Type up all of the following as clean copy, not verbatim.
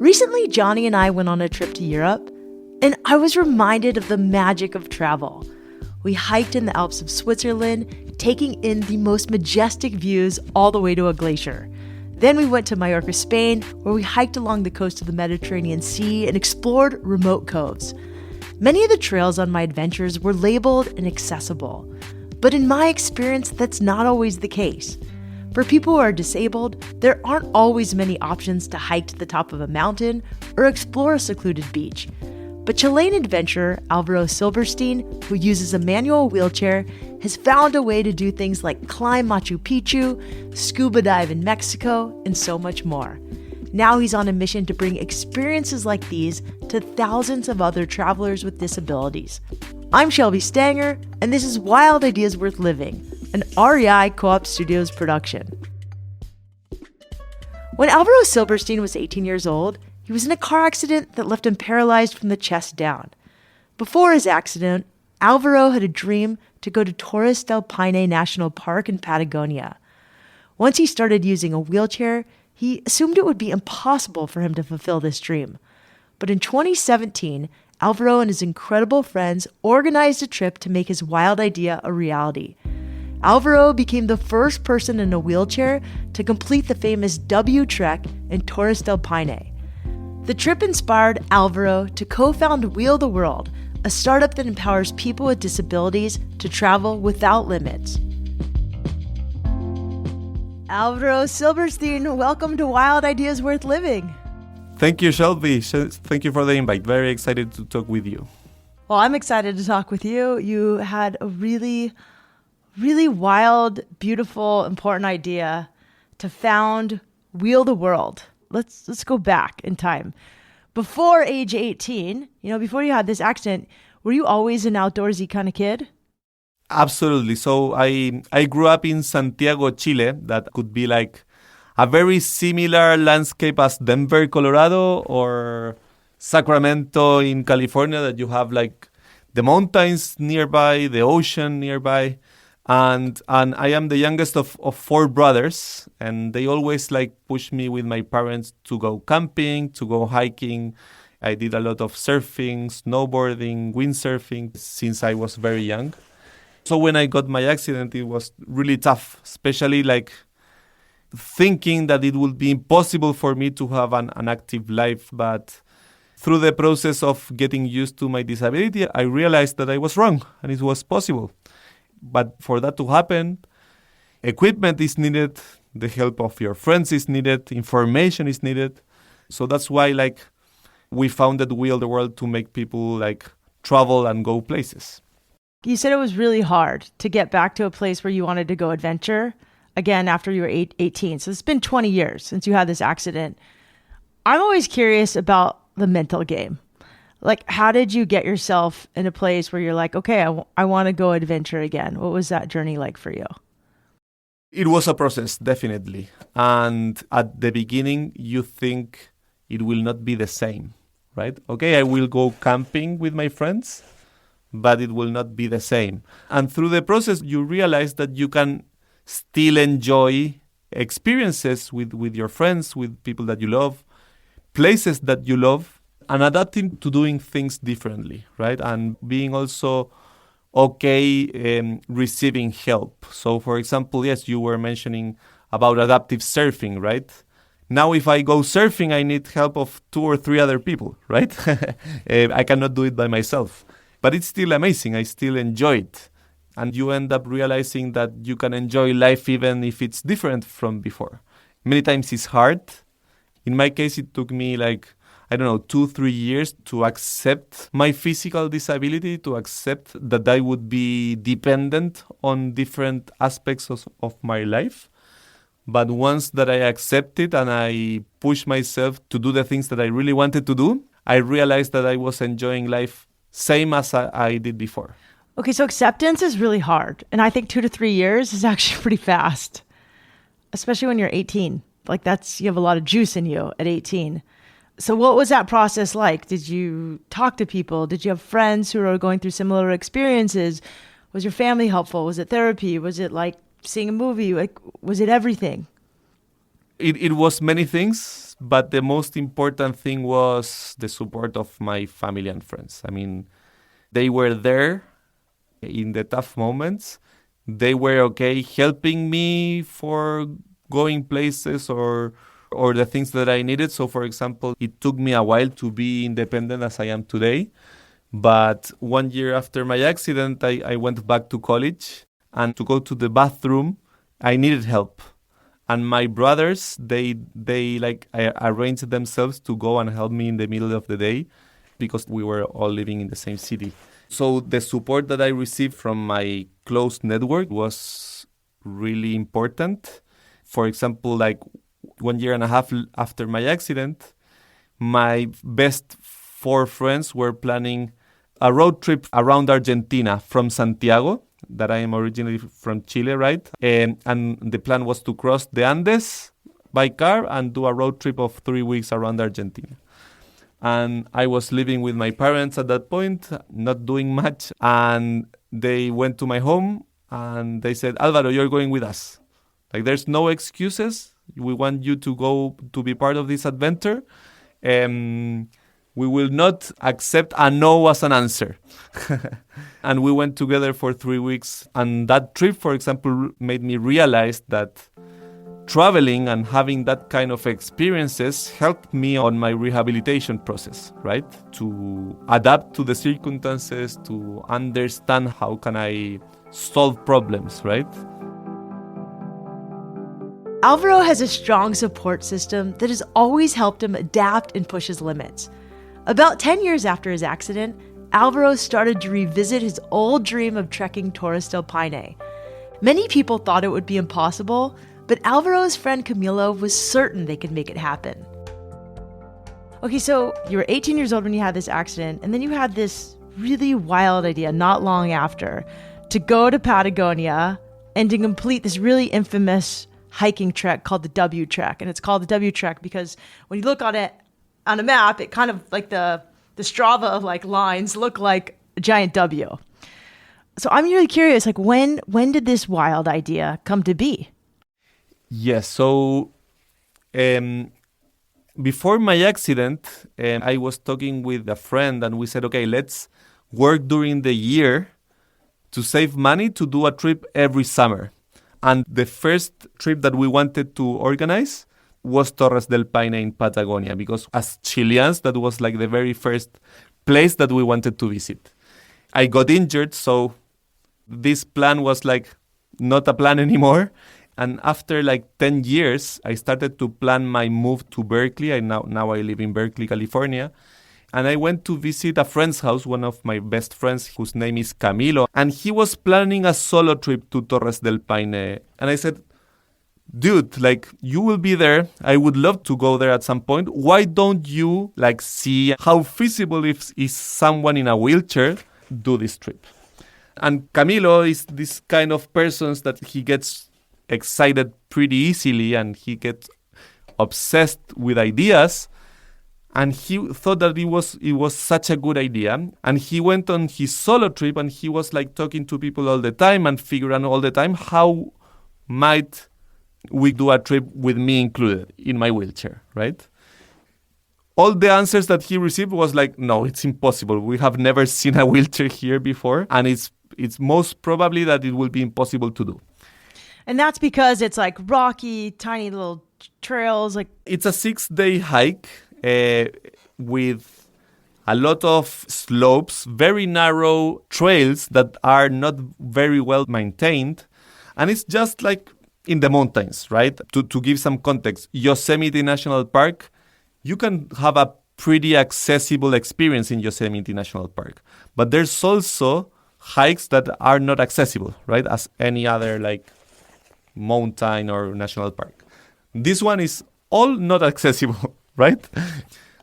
Recently, Johnny and I went on a trip to Europe, and I was reminded of the magic of travel. We hiked in the Alps of Switzerland, taking in the most majestic views all the way to a glacier. Then we went to Mallorca, Spain, where we hiked along the coast of the Mediterranean Sea and explored remote coves. Many of the trails on my adventures were labeled and accessible, but in my experience, that's not always the case. For people who are disabled, there aren't always many options to hike to the top of a mountain or explore a secluded beach. But Chilean adventurer Alvaro Silberstein, who uses a manual wheelchair, has found a way to do things like climb Machu Picchu, scuba dive in Mexico, and so much more. Now he's on a mission to bring experiences like these to thousands of other travelers with disabilities. I'm Shelby Stanger, and this is Wild Ideas Worth Living, an REI Co-op Studios production. When Alvaro Silberstein was 18 years old, he was in a car accident that left him paralyzed from the chest down. Before his accident, Alvaro had a dream to go to Torres del Paine National Park in Patagonia. Once he started using a wheelchair, he assumed it would be impossible for him to fulfill this dream. But in 2017, Alvaro and his incredible friends organized a trip to make his wild idea a reality. Alvaro became the first person in a wheelchair to complete the famous W Trek in Torres del Paine. The trip inspired Alvaro to co-found Wheel the World, a startup that empowers people with disabilities to travel without limits. Alvaro Silberstein, welcome to Wild Ideas Worth Living. Thank you, Shelby. Thank you for the invite. Very excited to talk with you. Well, I'm excited to talk with you. You had a really wild, beautiful, important idea to found Wheel the World. Let's go back in time. Before age 18, before you had this accident, were you always an outdoorsy kind of kid? Absolutely. So I grew up in Santiago, Chile. That could be like a very similar landscape as Denver, Colorado, or Sacramento in California, that you have like the mountains nearby, the ocean nearby. And I am the youngest of four brothers, and they always like push me with my parents to go camping, to go hiking. I did a lot of surfing, snowboarding, windsurfing since I was very young. So when I got my accident, it was really tough, especially like thinking that it would be impossible for me to have an active life. But through the process of getting used to my disability, I realized that I was wrong and it was possible. But for that to happen, equipment is needed, the help of your friends is needed, information is needed. So that's why we founded Wheel the World, to make people travel and go places. You said it was really hard to get back to a place where you wanted to go adventure again after you were 18. So it's been 20 years since you had this accident. I'm always curious about the mental game. How did you get yourself in a place where you're like, okay, I want to go adventure again? What was that journey like for you? It was a process, definitely. And at the beginning, you think it will not be the same, right? Okay, I will go camping with my friends, but it will not be the same. And through the process, you realize that you can still enjoy experiences with your friends, with people that you love, places that you love, and adapting to doing things differently, right? And being also okay receiving help. So, for example, yes, you were mentioning about adaptive surfing, right? Now, if I go surfing, I need help of 2 or 3 other people, right? I cannot do it by myself. But it's still amazing. I still enjoy it. And you end up realizing that you can enjoy life even if it's different from before. Many times it's hard. In my case, it took me 2-3 years to accept my physical disability, to accept that I would be dependent on different aspects of my life. But once that I accepted and I pushed myself to do the things that I really wanted to do, I realized that I was enjoying life same as I did before. Okay, so acceptance is really hard. And I think 2 to 3 years is actually pretty fast, especially when you're 18. You have a lot of juice in you at 18. So what was that process like? Did you talk to people? Did you have friends who were going through similar experiences? Was your family helpful? Was it therapy? Was it like seeing a movie? Was it everything? It was many things, but the most important thing was the support of my family and friends. I mean, they were there in the tough moments. They were okay helping me for going places or the things that I needed. So, for example, it took me a while to be independent as I am today. But 1 year after my accident, I went back to college, and to go to the bathroom, I needed help. And my brothers, they arranged themselves to go and help me in the middle of the day because we were all living in the same city. So the support that I received from my close network was really important. For example, like 1.5 years after my accident, my best 4 friends were planning a road trip around Argentina from Santiago, that I am originally from Chile, right? And the plan was to cross the Andes by car and do a road trip of 3 weeks around Argentina. And I was living with my parents at that point, not doing much. And they went to my home and they said, Alvaro, you're going with us. Like, there's no excuses. We want you to go to be part of this adventure. We will not accept a no as an answer. And we went together for 3 weeks. And that trip, for example, made me realize that traveling and having that kind of experiences helped me on my rehabilitation process, right? To adapt to the circumstances, to understand how can I solve problems, right? Alvaro has a strong support system that has always helped him adapt and push his limits. About 10 years after his accident, Alvaro started to revisit his old dream of trekking Torres del Paine. Many people thought it would be impossible, but Alvaro's friend Camilo was certain they could make it happen. Okay, so you were 18 years old when you had this accident, and then you had this really wild idea not long after to go to Patagonia and to complete this really infamous hiking trek called the W Trek. And it's called the W Trek because when you look on it on a map, it kind of like the Strava of like lines look like a giant W. So I'm really curious, like when did this wild idea come to be? Yes, so before my accident, I was talking with a friend and we said, okay, let's work during the year to save money to do a trip every summer. And the first trip that we wanted to organize was Torres del Paine in Patagonia, because as Chileans, that was like the very first place that we wanted to visit. I got injured, so this plan was like not a plan anymore. And after like 10 years, I started to plan my move to Berkeley. Now I live in Berkeley, California. And I went to visit a friend's house, one of my best friends, whose name is Camilo. And he was planning a solo trip to Torres del Paine. And I said, dude, like, you will be there. I would love to go there at some point. Why don't you, like, see how feasible is someone in a wheelchair do this trip? And Camilo is this kind of person that he gets excited pretty easily and he gets obsessed with ideas. And he thought that it was such a good idea. And he went on his solo trip and he was like talking to people all the time and figuring all the time how might we do a trip with me included in my wheelchair, right? All the answers that he received was like, no, it's impossible. We have never seen a wheelchair here before. And it's most probably that it will be impossible to do. And that's because it's like rocky, tiny little trails. Like it's a 6-day hike. With a lot of slopes, very narrow trails that are not very well maintained. And it's just like in the mountains, right? To give some context, Yosemite National Park, you can have a pretty accessible experience in Yosemite National Park. But there's also hikes that are not accessible, right? As any other like mountain or national park. This one is all not accessible. Right?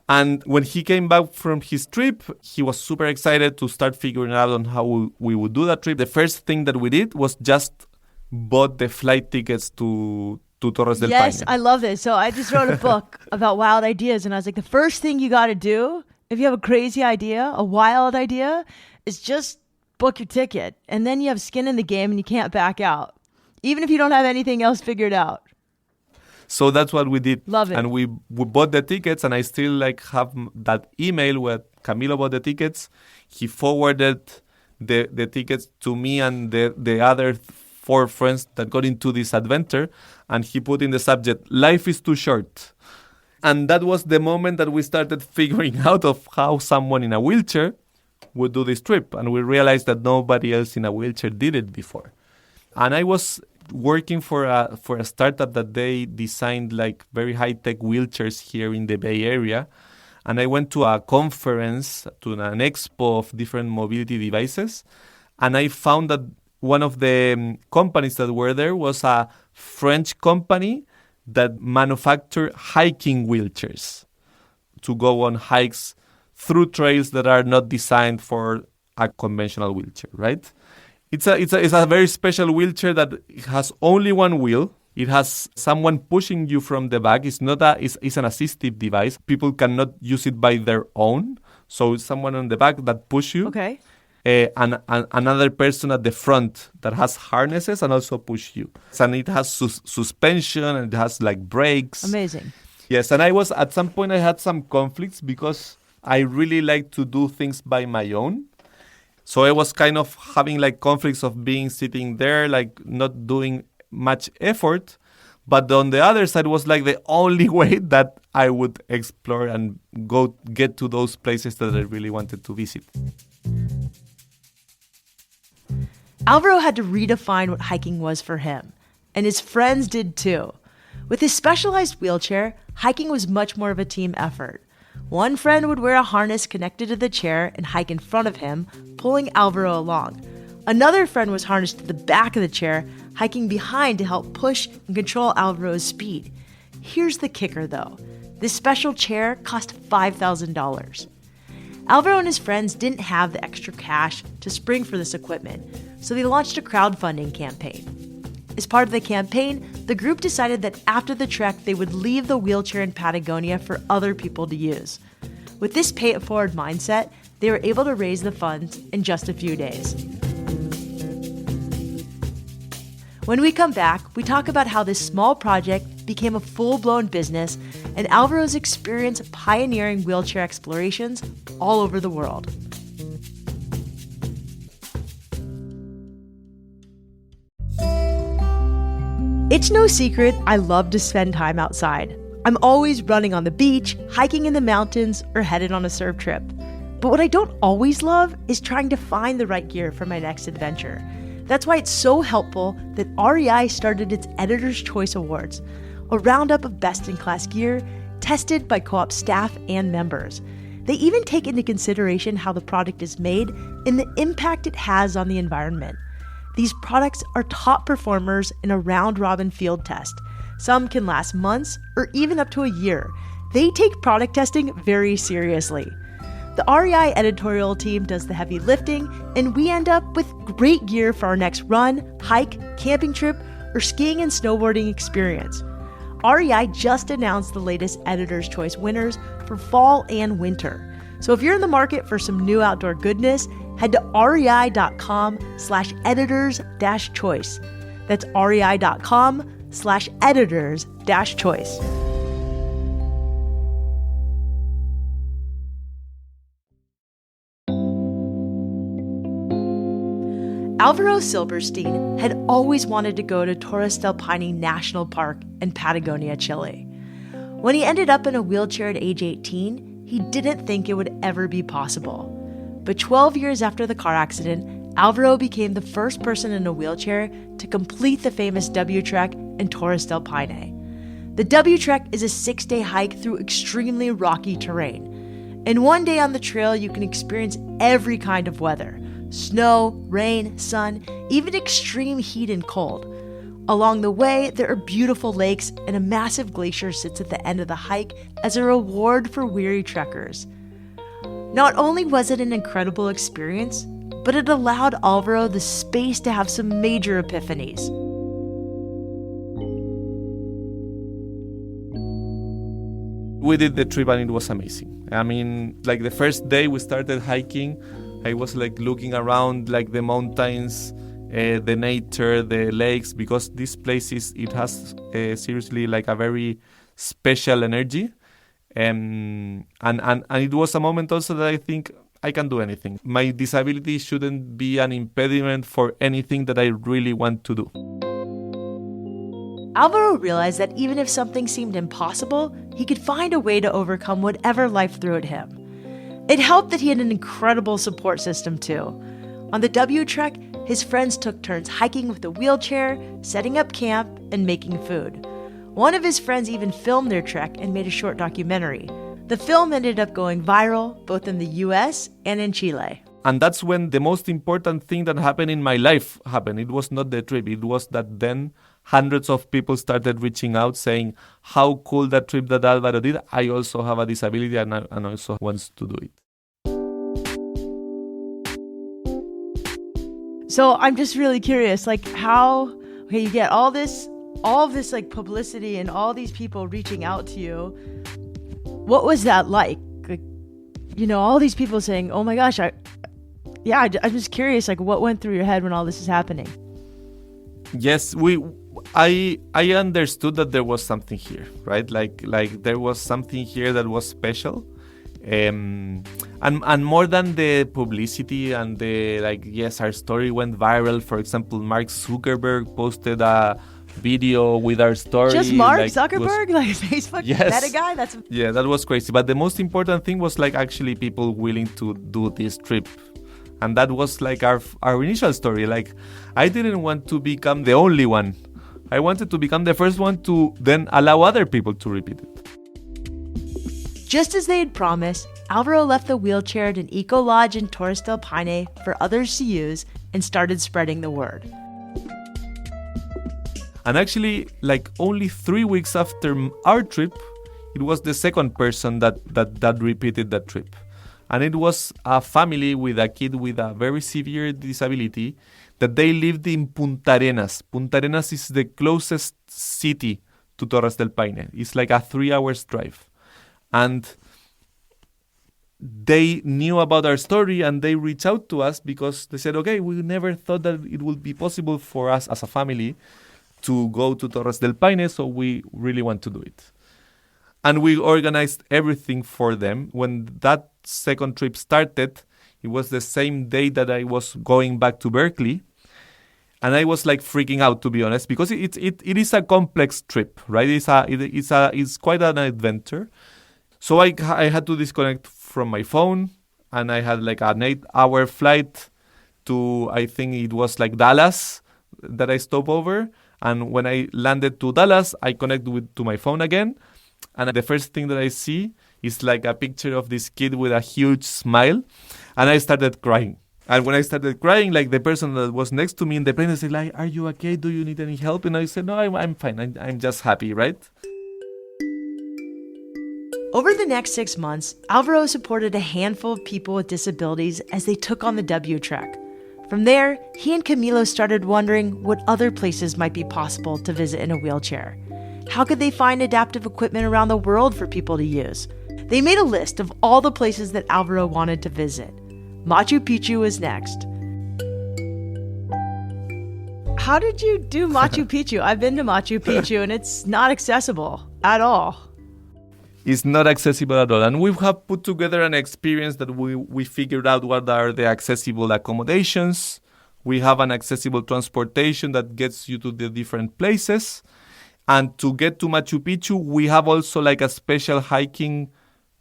And when he came back from his trip, he was super excited to start figuring out on how we would do that trip. The first thing that we did was just bought the flight tickets to Torres del Paine. Yes, I love this. So I just wrote a book about wild ideas. And I was like, the first thing you got to do, if you have a crazy idea, a wild idea, is just book your ticket. And then you have skin in the game and you can't back out, even if you don't have anything else figured out. So that's what we did. Love it. And we bought the tickets, and I still like have that email where Camilo bought the tickets. He forwarded the tickets to me and the other 4 friends that got into this adventure, and he put in the subject, "Life is too short." And that was the moment that we started figuring out of how someone in a wheelchair would do this trip. And we realized that nobody else in a wheelchair did it before. And I was working for a startup that they designed like very high-tech wheelchairs here in the Bay Area. And I went to a conference, to an expo of different mobility devices. And I found that one of the companies that were there was a French company that manufacture hiking wheelchairs to go on hikes through trails that are not designed for a conventional wheelchair, right? It's a very special wheelchair that has only one wheel. It has someone pushing you from the back. It's an assistive device. People cannot use it by their own. So it's someone on the back that push you. Okay. And another person at the front that has harnesses and also push you. And it has suspension, and it has like brakes. Amazing. Yes, and at some point I had some conflicts because I really like to do things by my own. So I was kind of having like conflicts of sitting there, like not doing much effort. But on the other side was like the only way that I would explore and get to those places that I really wanted to visit. Alvaro had to redefine what hiking was for him, and his friends did too. With his specialized wheelchair, hiking was much more of a team effort. One friend would wear a harness connected to the chair and hike in front of him, pulling Alvaro along. Another friend was harnessed to the back of the chair, hiking behind to help push and control Alvaro's speed. Here's the kicker though. This special chair cost $5,000. Alvaro and his friends didn't have the extra cash to spring for this equipment, so they launched a crowdfunding campaign. As part of the campaign, the group decided that after the trek, they would leave the wheelchair in Patagonia for other people to use. With this pay-it-forward mindset, they were able to raise the funds in just a few days. When we come back, we talk about how this small project became a full-blown business and Alvaro's experience pioneering wheelchair explorations all over the world. It's no secret I love to spend time outside. I'm always running on the beach, hiking in the mountains, or headed on a surf trip. But what I don't always love is trying to find the right gear for my next adventure. That's why it's so helpful that REI started its Editor's Choice Awards, a roundup of best-in-class gear tested by co-op staff and members. They even take into consideration how the product is made and the impact it has on the environment. These products are top performers in a round-robin field test. Some can last months or even up to a year. They take product testing very seriously. The REI editorial team does the heavy lifting, and we end up with great gear for our next run, hike, camping trip, or skiing and snowboarding experience. REI just announced the latest Editor's Choice winners for fall and winter. So if you're in the market for some new outdoor goodness, head to rei.com/editors-choice. That's rei.com/editors-choice. Alvarez Silberstein had always wanted to go to Torres del Paine National Park in Patagonia, Chile. When he ended up in a wheelchair at age 18, he didn't think it would ever be possible. But 12 years after the car accident, Alvaro became the first person in a wheelchair to complete the famous W Trek in Torres del Paine. The W Trek is a 6-day hike through extremely rocky terrain. And one day on the trail, you can experience every kind of weather: snow, rain, sun, even extreme heat and cold. Along the way, there are beautiful lakes, and a massive glacier sits at the end of the hike as a reward for weary trekkers. Not only was it an incredible experience, but it allowed Alvaro the space to have some major epiphanies. We did the trip and it was amazing. I mean, like the first day we started hiking, I was like looking around like the mountains the nature, the lakes, because this place it has seriously like a very special energy. And it was a moment also that I think I can do anything. My disability shouldn't be an impediment for anything that I really want to do. Alvaro realized that even if something seemed impossible, he could find a way to overcome whatever life threw at him. It helped that he had an incredible support system too. On the W Trek, his friends took turns hiking with a wheelchair, setting up camp, and making food. One of his friends even filmed their trek and made a short documentary. The film ended up going viral, both in the US and in Chile. And that's when the most important thing that happened in my life happened. It was not the trip. It was that then hundreds of people started reaching out saying how cool that trip that Alvaro did. I also have a disability and also wants to do it. So I'm just really curious, like you get all of this like publicity and all these people reaching out to you. What was that like? Like, all these people saying, "Oh my gosh, I'm just curious, like what went through your head when all this is happening?" Yes, I understood that there was something here, right? Like there was something here that was special. And more than the publicity and our story went viral. For example, Mark Zuckerberg posted a video with our story. Just Mark Zuckerberg, like Facebook meta guy. That was crazy. But the most important thing was like actually people willing to do this trip, and that was like our initial story. Like I didn't want to become the only one. I wanted to become the first one to then allow other people to repeat it. Just as they had promised, Alvaro left the wheelchair at an eco lodge in Torres del Paine for others to use and started spreading the word. And actually, like only 3 weeks after our trip, it was the second person that repeated that trip. And it was a family with a kid with a very severe disability that they lived in Punta Arenas. Punta Arenas is the closest city to Torres del Paine. It's like a 3 hours drive. And they knew about our story and they reached out to us because they said, okay, we never thought that it would be possible for us as a family to go to Torres del Paine, so we really want to do it. And we organized everything for them. When that second trip started, it was the same day that I was going back to Berkeley. And I was like freaking out, to be honest, because it is a complex trip, right? It's quite an adventure. So I had to disconnect from my phone, and I had like an 8-hour flight to, I think it was like Dallas that I stopped over. And when I landed to Dallas, I connected to my phone again. And the first thing that I see is like a picture of this kid with a huge smile. And I started crying. And when I started crying, like the person that was next to me in the plane said, like, "Are you okay? Do you need any help?" And I said, "No, I'm fine. I'm just happy," right? Over the next 6 months, Alvaro supported a handful of people with disabilities as they took on the W Trek. From there, he and Camilo started wondering what other places might be possible to visit in a wheelchair. How could they find adaptive equipment around the world for people to use? They made a list of all the places that Alvaro wanted to visit. Machu Picchu was next. How did you do Machu Picchu? I've been to Machu Picchu and it's not accessible at all. It's not accessible at all. And we have put together an experience that we figured out what are the accessible accommodations. We have an accessible transportation that gets you to the different places. And to get to Machu Picchu, we have also like a special hiking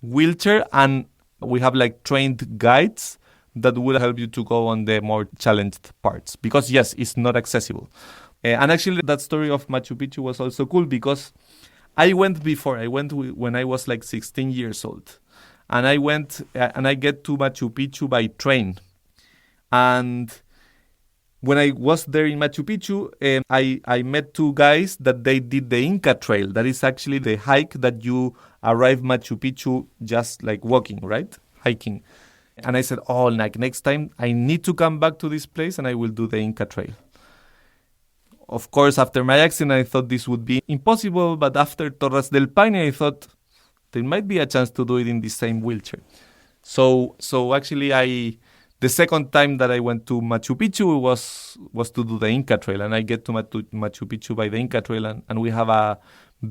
wheelchair, and we have like trained guides that will help you to go on the more challenged parts. Because yes, it's not accessible. And actually that story of Machu Picchu was also cool because I went before. I went when I was like 16 years old. And I went and I get to Machu Picchu by train. And when I was there in Machu Picchu, I met two guys that they did the Inca Trail. That is actually the hike that you arrive Machu Picchu just like walking, right? Hiking. And I said, oh, like next time I need to come back to this place and I will do the Inca Trail. Of course, after my accident, I thought this would be impossible. But after Torres del Paine, I thought there might be a chance to do it in the same wheelchair. So actually, I The second time that I went to Machu Picchu was to do the Inca Trail, and I get to Machu Picchu by the Inca Trail, and we have a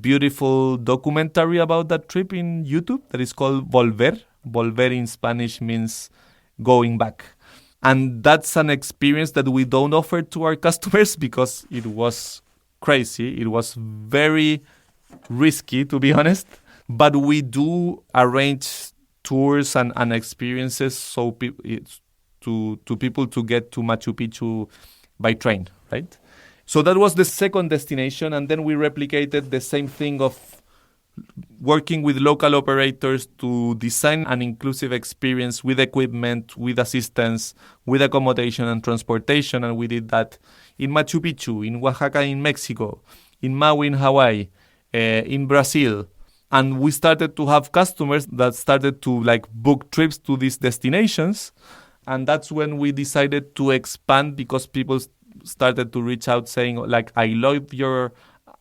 beautiful documentary about that trip in YouTube that is called Volver. Volver in Spanish means going back. And that's an experience that we don't offer to our customers because it was crazy. It was very risky, to be honest. But we do arrange tours and experiences so to people to get to Machu Picchu by train, right? So that was the second destination, and then we replicated the same thing of working with local operators to design an inclusive experience with equipment, with assistance, with accommodation and transportation, and we did that in Machu Picchu, in Oaxaca in Mexico, in Maui in Hawaii, in Brazil. And we started to have customers that started to book trips to these destinations. And that's when we decided to expand because people started to reach out saying, I love your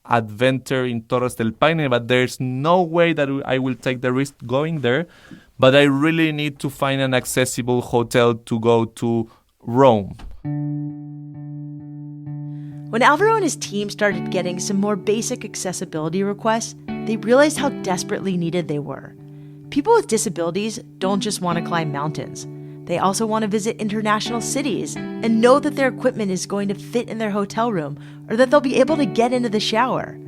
adventure in Torres del Paine, but there's no way that I will take the risk going there. But I really need to find an accessible hotel to go to Rome. When Alvaro and his team started getting some more basic accessibility requests, they realized how desperately needed they were. People with disabilities don't just want to climb mountains. They also want to visit international cities and know that their equipment is going to fit in their hotel room or that they'll be able to get into the shower.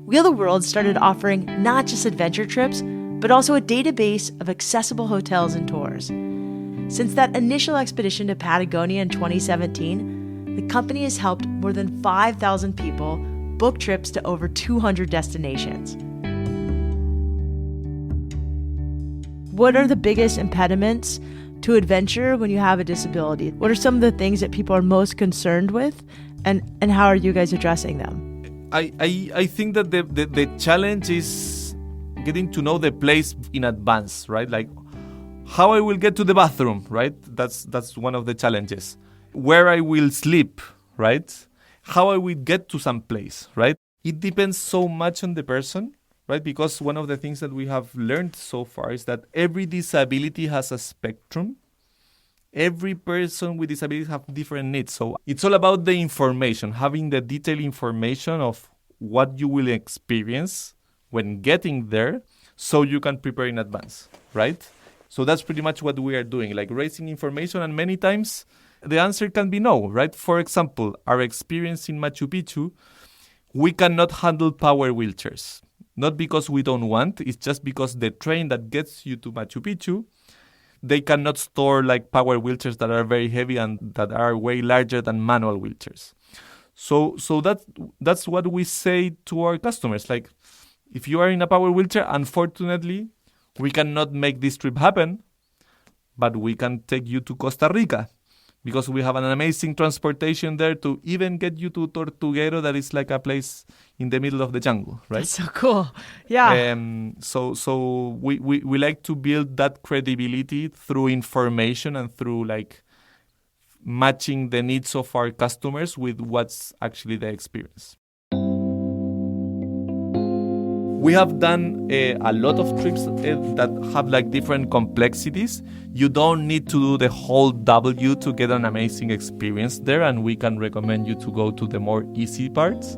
Wheel the World started offering not just adventure trips, but also a database of accessible hotels and tours. Since that initial expedition to Patagonia in 2017, the company has helped more than 5,000 people book trips to over 200 destinations. What are the biggest impediments to adventure when you have a disability? What are some of the things that people are most concerned with, and how are you guys addressing them? I think that the challenge is getting to know the place in advance, right? How I will get to the bathroom, right? That's one of the challenges. Where I will sleep, right? How I will get to some place, right? It depends so much on the person, right? Because one of the things that we have learned so far is that every disability has a spectrum. Every person with disabilities have different needs. So it's all about the information, having the detailed information of what you will experience when getting there so you can prepare in advance, right? So that's pretty much what we are doing, raising information, and many times the answer can be no, right? For example, our experience in Machu Picchu, we cannot handle power wheelchairs. Not because we don't want, it's just because the train that gets you to Machu Picchu, they cannot store power wheelchairs that are very heavy and that are way larger than manual wheelchairs. So that's what we say to our customers. If you are in a power wheelchair, unfortunately, we cannot make this trip happen, but we can take you to Costa Rica because we have an amazing transportation there to even get you to Tortuguero, that is a place in the middle of the jungle, right? That's so cool. Yeah. So we like to build that credibility through information and through matching the needs of our customers with what's actually the experience. We have done a lot of trips that have different complexities. You don't need to do the whole W to get an amazing experience there, and we can recommend you to go to the more easy parts.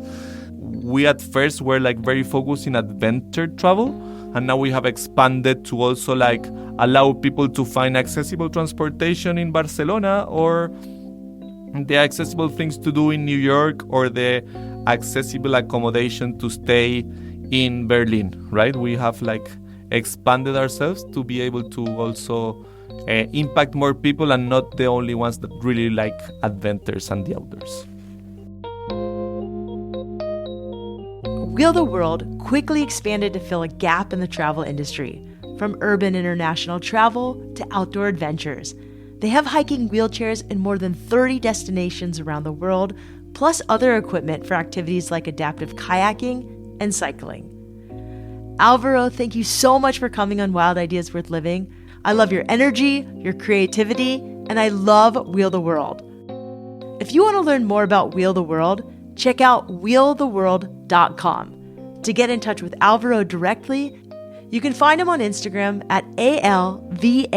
We at first were very focused in adventure travel, and now we have expanded to also allow people to find accessible transportation in Barcelona, or the accessible things to do in New York, or the accessible accommodation to stay in Berlin, right? We have expanded ourselves to be able to also impact more people and not the only ones that really like adventures and the outdoors. Wheel the World quickly expanded to fill a gap in the travel industry, from urban international travel to outdoor adventures. They have hiking wheelchairs in more than 30 destinations around the world, plus other equipment for activities like adaptive kayaking and cycling. Alvaro, thank you so much for coming on Wild Ideas Worth Living. I love your energy, your creativity, and I love Wheel the World. If you want to learn more about Wheel the World, check out wheeltheworld.com. To get in touch with Alvaro directly, You can find him on Instagram at ALVASIL.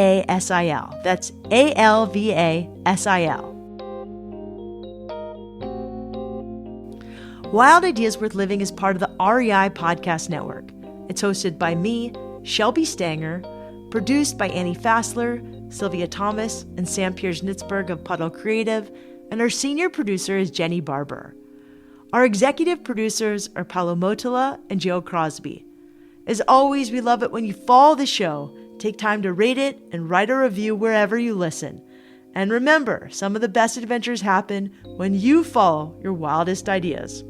That's ALVASIL. Wild Ideas Worth Living is part of the REI Podcast Network. It's hosted by me, Shelby Stanger, produced by Annie Fassler, Sylvia Thomas, and Sam Piers-Nitzberg of Puddle Creative, and our senior producer is Jenny Barber. Our executive producers are Paolo Motola and Joe Crosby. As always, we love it when you follow the show, take time to rate it, and write a review wherever you listen. And remember, some of the best adventures happen when you follow your wildest ideas.